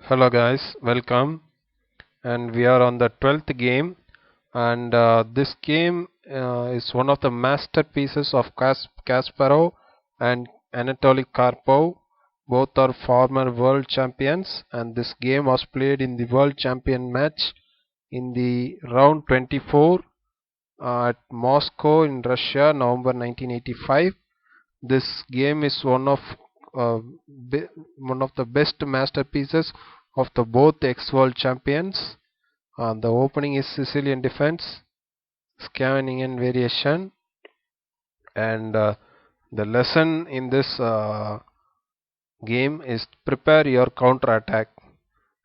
Hello guys, welcome. And we are on the 12th game, and this game is one of the masterpieces of Kasparov and Anatoly Karpov. Both are former world champions, and this game was played in the world champion match in the round 24 at Moscow in Russia, November 1985. This game is uh, one of the best masterpieces of the both ex-world champions. The opening is Sicilian defense, Scandinavian variation, and the lesson in this game is prepare your counter attack.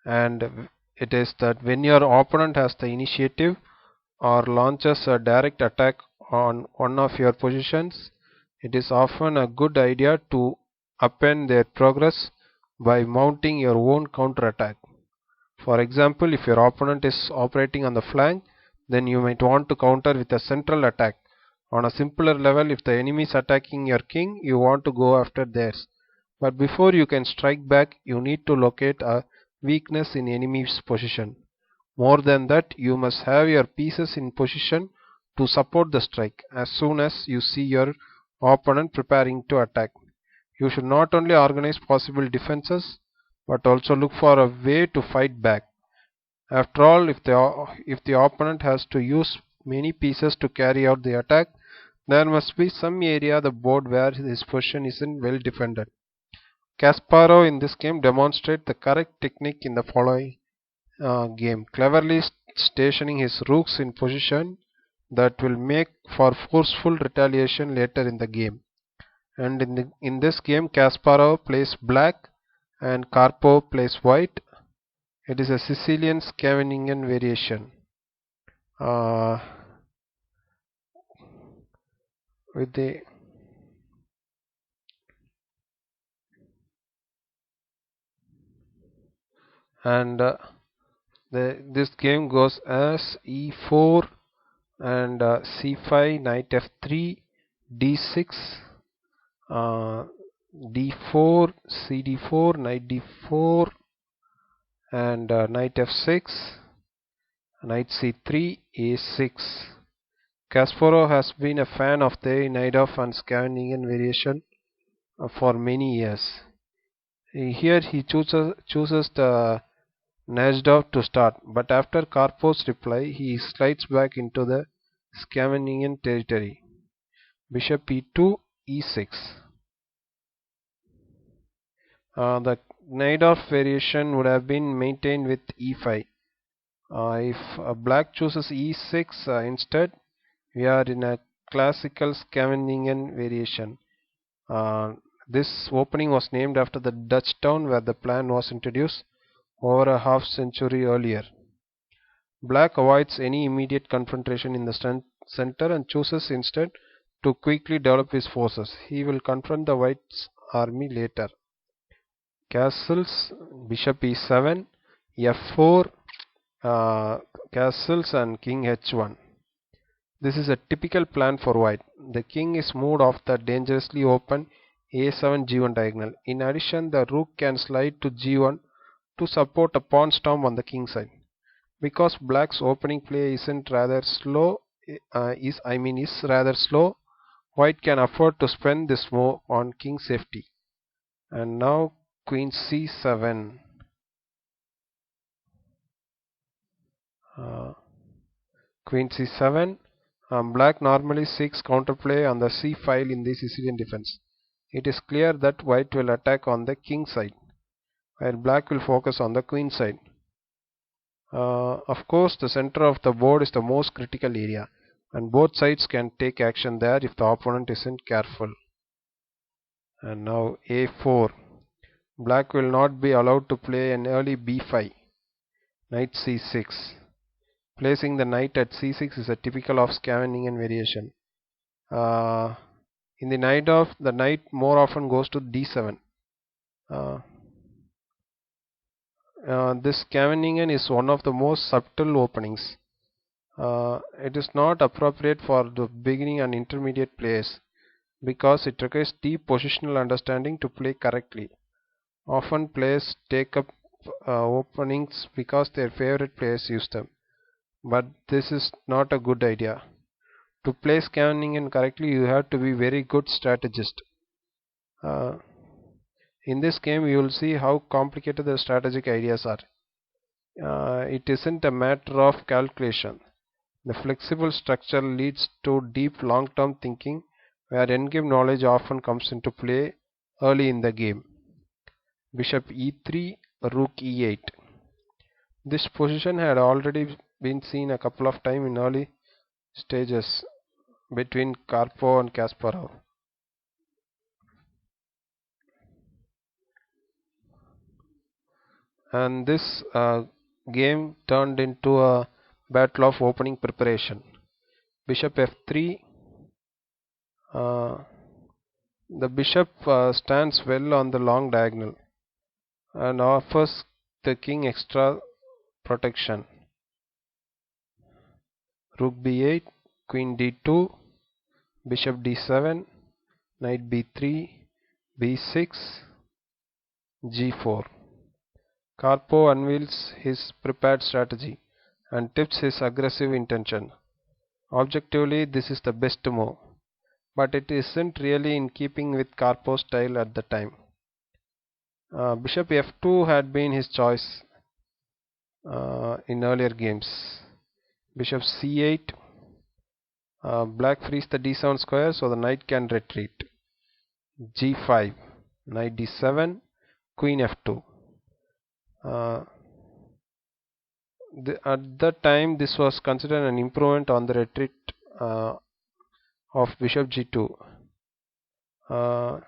And it is that when your opponent has the initiative or launches a direct attack on one of your positions, it is often a good idea to upend their progress by mounting your own counter attack. For example, if your opponent is operating on the flank, then you might want to counter with a central attack. On a simpler level, if the enemy is attacking your king, you want to go after theirs. But before you can strike back, you need to locate a weakness in enemy's position. More than that, you must have your pieces in position to support the strike as soon as you see your opponent preparing to attack. You should not only organize possible defenses but also look for a way to fight back. After all, if the opponent has to use many pieces to carry out the attack, there must be some area of the board where his position isn't well defended. Kasparov in this game demonstrates the correct technique in the following game, cleverly stationing his rooks in position that will make for forceful retaliation later in the game. And in this game, Kasparov plays black and Karpov plays white. It is a Sicilian Scandinavian variation. Uh, with the and this game goes as e4 and c5, knight f3, d6, uh, d4, cd4, knight d4, and knight f6, knight c3, a6. Kasparov has been a fan of the Najdorf and Scandinavian variation for many years. Here he chooses the Najdorf to start, but after Karpov's reply, he slides back into the Scandinavian territory. Bishop e2, e6. The Najdorf variation would have been maintained with e5. If black chooses e6 instead, we are in a classical Scandinavian variation. Uh, this opening was named after the Dutch town where the plan was introduced over a half century earlier. Black avoids any immediate confrontation in the center and chooses instead to quickly develop his forces. He will confront the white's army later. Castles, bishop e7, f4, castles and king h1. This is a typical plan for white. The king is moved off the dangerously open a7 g1 diagonal. In addition, the rook can slide to g1 to support a pawn storm on the king side. Because black's opening play isn't rather slow, is rather slow, white can afford to spend this move on king safety. And now queen c7. Uh, Queen c7. Black normally seeks counterplay on the c file in the Sicilian defense. It is clear that white will attack on the king side, while black will focus on the queen side. Of course, the center of the board is the most critical area, and both sides can take action there if the opponent isn't careful. And now a4. Black will not be allowed to play an early b5. Knight c6. Placing the knight at c6 is a typical of Scandinavian variation. In the Najdorf, the knight more often goes to d7. This Scandinavian is one of the most subtle openings. It is not appropriate for the beginning and intermediate players because it requires deep positional understanding to play correctly. Often players take up openings because their favorite players use them. But this is not a good idea. To play scanning correctly, you have to be very good strategist. Uh, in this game, you will see how complicated the strategic ideas are. It isn't a matter of calculation. The flexible structure leads to deep long-term thinking, where endgame knowledge often comes into play early in the game. Bishop e3, rook e8. This position had already been seen a couple of times in early stages between Karpov and Kasparov. And this game turned into a battle of opening preparation. Bishop f3. Uh, the bishop stands well on the long diagonal and offers the king extra protection. Rook b8, queen d2, bishop d7, knight b3, b6, g4. Karpov unveils his prepared strategy and tips his aggressive intention. Objectively, this is the best move, but it isn't really in keeping with Karpov's style at the time. Bishop f2 had been his choice in earlier games. Bishop c8, black frees the d7 square so the knight can retreat. g5, knight d7, queen f2. At that time, this was considered an improvement on the retreat of bishop g2. Uh,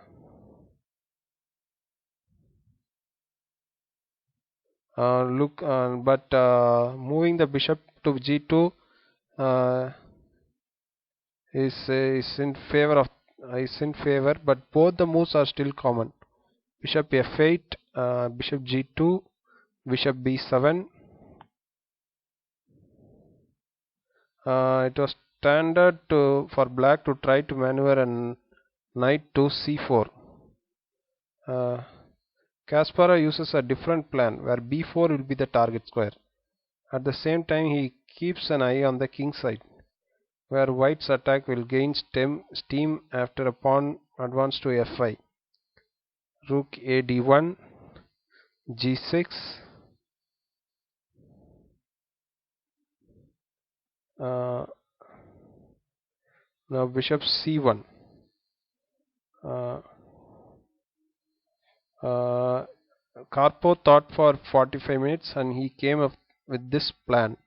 but moving the bishop to g2 uh, is in favor, but both the moves are still common. Bishop f8, bishop g2, bishop b7. It was standard for black to try to maneuver a knight to c4. Kasparov uses a different plan where b4 will be the target square. At the same time, he keeps an eye on the king side, where white's attack will gain steam after a pawn advance to f5. Rook a d1, g6. Uh, Now bishop c1. Uh, Karpov thought for 45 minutes and he came up with this plan.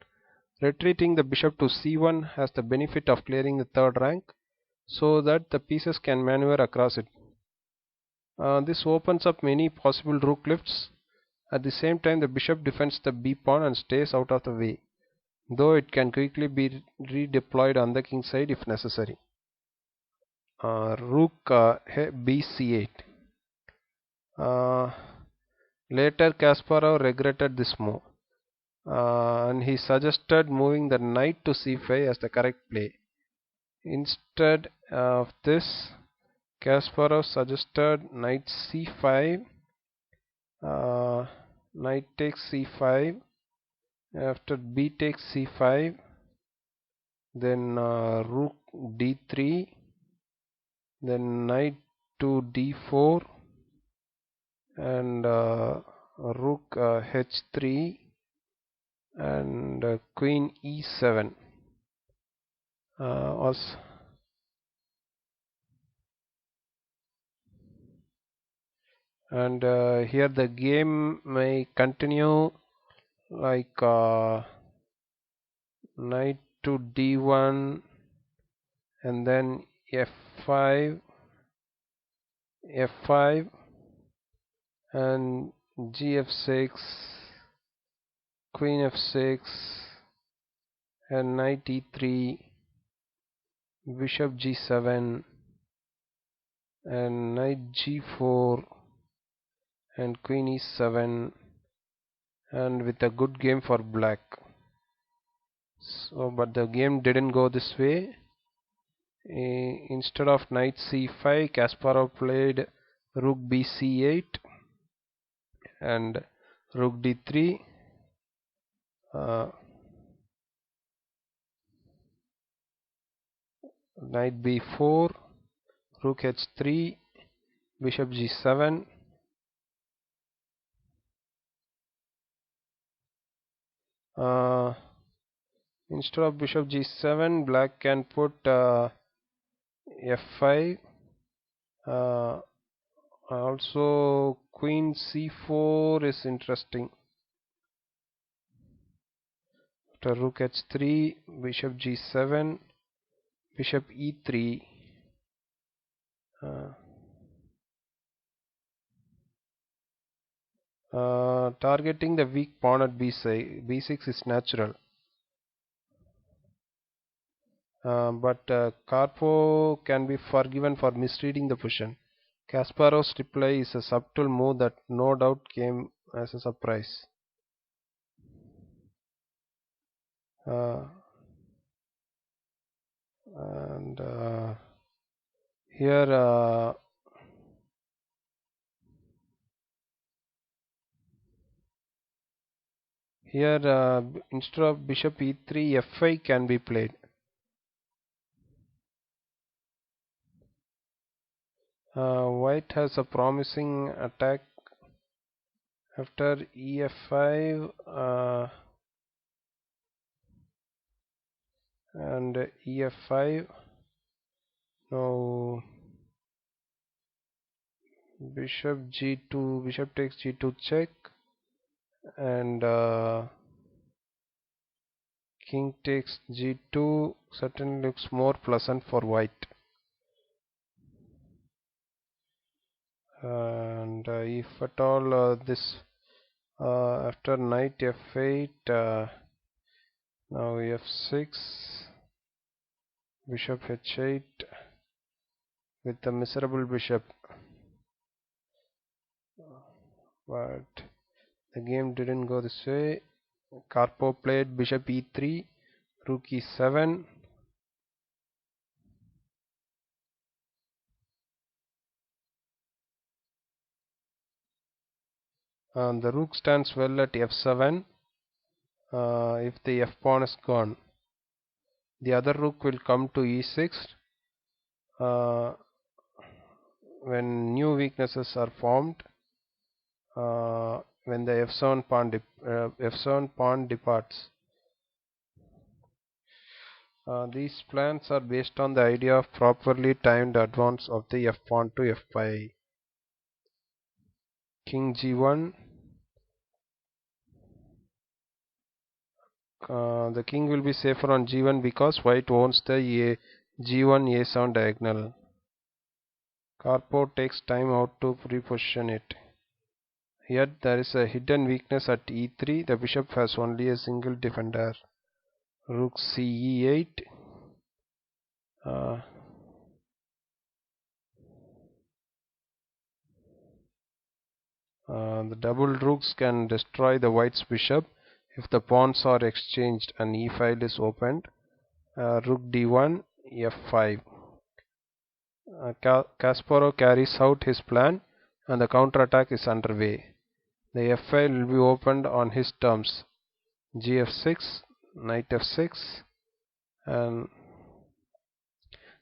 Retreating the bishop to c1 has the benefit of clearing the third rank so that the pieces can maneuver across it. This opens up many possible rook lifts. At the same time, the bishop defends the b pawn and stays out of the way, though it can quickly be redeployed on the king side if necessary. Rook bc8. Later, Kasparov regretted this move, and he suggested moving the knight to c5 as the correct play. Instead of this, Kasparov suggested knight c5, knight takes c5, after b takes c5, then rook d3, then knight to d4, and rook h3, and queen e7. Also, and here the game may continue like knight to d1 and then f5 and gf6, queen f6, and knight e3, bishop g7, and knight g4, and queen e7, and with a good game for black. So, but the game didn't go this way. Instead of knight c5, Kasparov played rook bc8 and rook d3, knight b4, rook h3, bishop g7, instead of bishop g7, black can put f5, also queen c4 is interesting. After rook h3, bishop g7, bishop e3, targeting the weak pawn at b6 is natural. But Karpov can be forgiven for misreading the position. Kasparov's reply is a subtle move that no doubt came as a surprise. Uh, and here instead of bishop e3, f5 can be played. White has a promising attack after ef5 and ef5. Now bishop g2, bishop takes g2 check, and king takes g2 certainly looks more pleasant for white. And if at all this after knight f8, now f6, bishop h8 with the miserable bishop, but the game didn't go this way. Karpov played bishop e3, rook e7, and the rook stands well at f7. If the f pawn is gone, the other rook will come to e6. When new weaknesses are formed, when the f7 pawn departs. These plans are based on the idea of properly timed advance of the f pawn to f5. King g1. The king will be safer on g1 because white owns the g1 a7 diagonal. Karpov takes time out to reposition it. Yet there is a hidden weakness at e3. The bishop has only a single defender. Rook c e8. The double rooks can destroy the white's bishop if the pawns are exchanged and e file is opened. Rook d1, f5. Kasparov carries out his plan and the counterattack is underway. The f file will be opened on his terms. Gf6, knight f6, and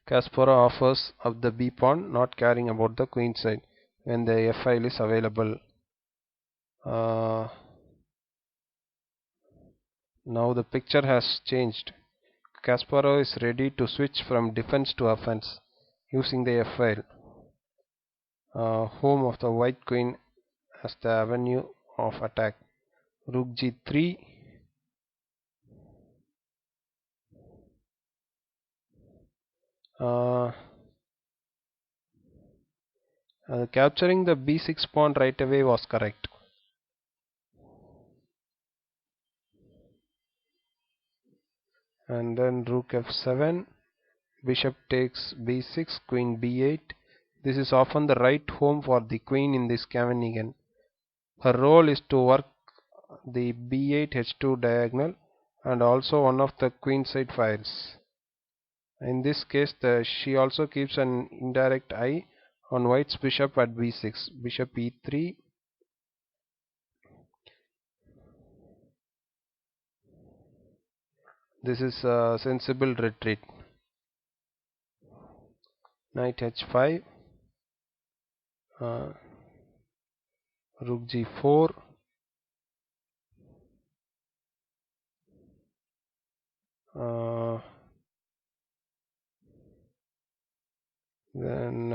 Kasparov offers up the b pawn, not caring about the queen side when the f file is available. Now the picture has changed. Kasparov is ready to switch from defense to offense using the f file, home of the white queen as the avenue of attack. Rook g3, capturing the b6 pawn right away was correct. And then rook f7, bishop takes b6, queen b8. This is often the right home for the queen in this Scandinavian. Her role is to work the b8 h2 diagonal and also one of the queen side files. In this case, she also keeps an indirect eye on white's bishop at b6, bishop e3, This is a sensible retreat. Knight h5, uh, rook g4, uh, then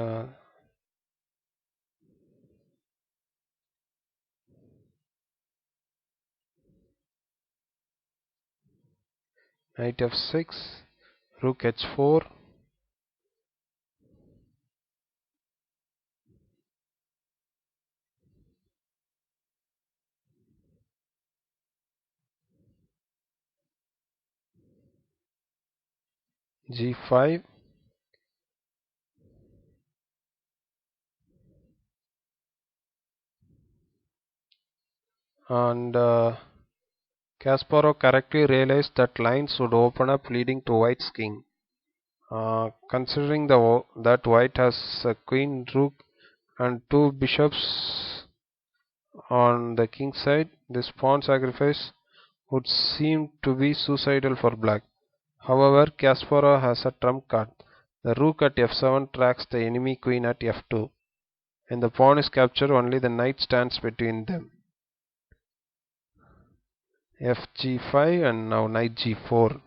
knight f6, rook h4, g5, and Kasparov correctly realized that lines would open up leading to white's king. Considering that white has a queen, rook, and two bishops on the king side, this pawn sacrifice would seem to be suicidal for black. However, Kasparov has a trump card. The rook at f7 tracks the enemy queen at f2. When the pawn is captured, only the knight stands between them. Fg5 and now knight g4.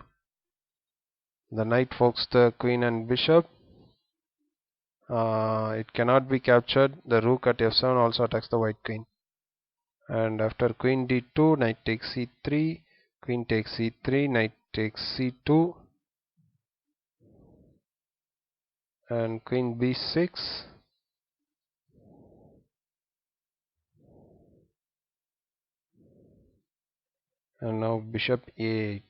The knight forks the queen and bishop. It cannot be captured. The rook at f7 also attacks the white queen. And after queen d2, knight takes c3, queen takes c3, knight takes c2, and queen b6, and now bishop a8.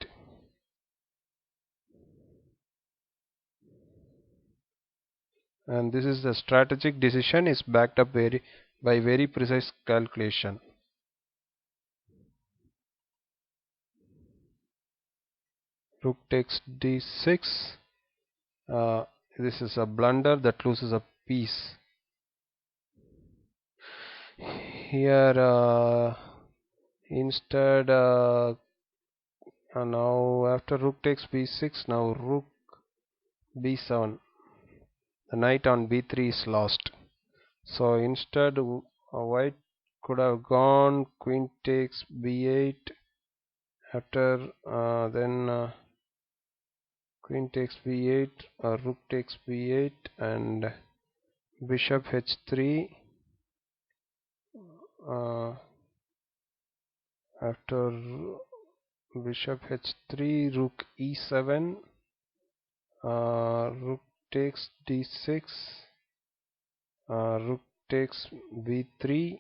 And this is the strategic decision is backed up by very precise calculation. Rook takes d6. This is a blunder that loses a piece. Here instead now after rook takes b6, now rook b7. The knight on b3 is lost. So instead white could have gone queen takes b8. After then queen takes b8, rook takes b8, and bishop h3. After bishop h3, rook e7, rook takes d6, rook takes b3,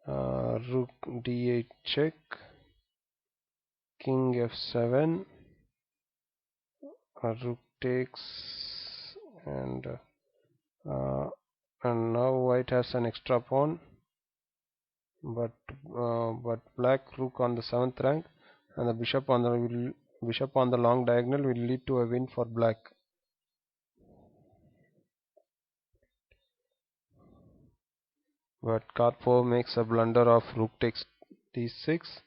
rook d8 check, king f7, rook takes, and now white has an extra pawn, but black rook on the 7th rank and the bishop on the long diagonal will lead to a win for black. But Karpov makes a blunder of rook takes d6.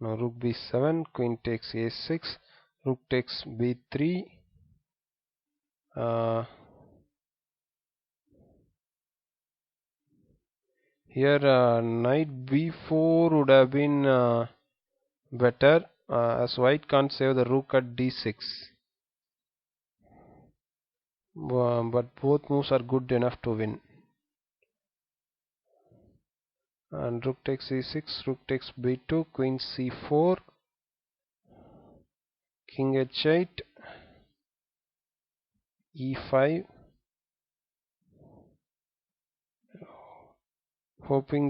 Now rook b7, queen takes a6, rook takes b3. Here knight b4 would have been better as white can't save the rook at d6. But both moves are good enough to win. And rook takes e6, rook takes b2, queen c4, king h8, e5, hoping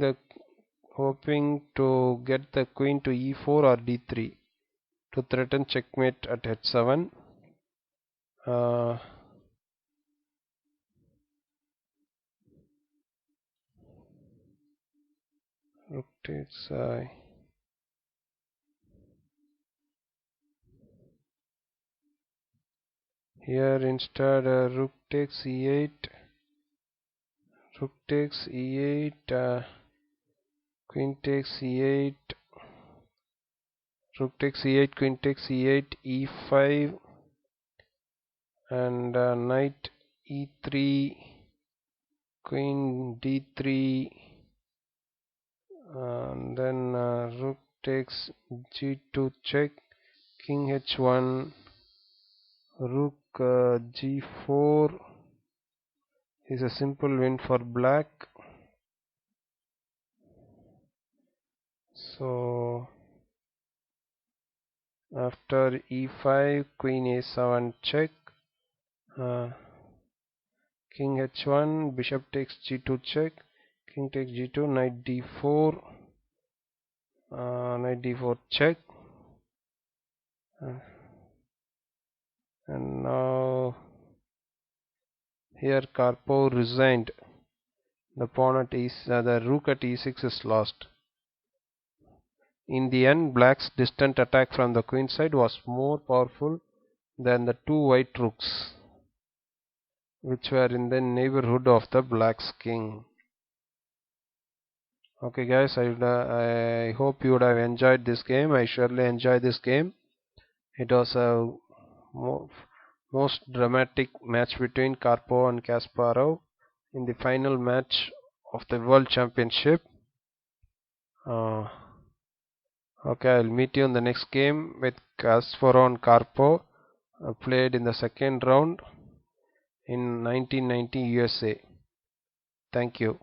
to get the queen to e4 or d3 to threaten checkmate at h7. Rook takes here instead rook takes e8, rook takes e8, queen takes e8, Rook takes e8, queen takes e8, e5, and knight e3, queen d3, and then rook takes g2 check, king h1, rook g4 is a simple win for black. So after e5, queen a7 check, uh, king h1, bishop takes g2 check, king takes g2, knight d4, knight d4 check, and now here Karpov resigned. The pawn at the rook at e6 is lost. In the end, black's distant attack from the queen side was more powerful than the two white rooks, which were in the neighborhood of the black's king. Okay guys, I hope you would have enjoyed this game. I surely enjoyed this game. It was a most dramatic match between Karpov and Kasparov in the final match of the World Championship. Okay, I'll meet you in the next game with Kasparov and Karpov, played in the second round in 1990 USA. Thank you.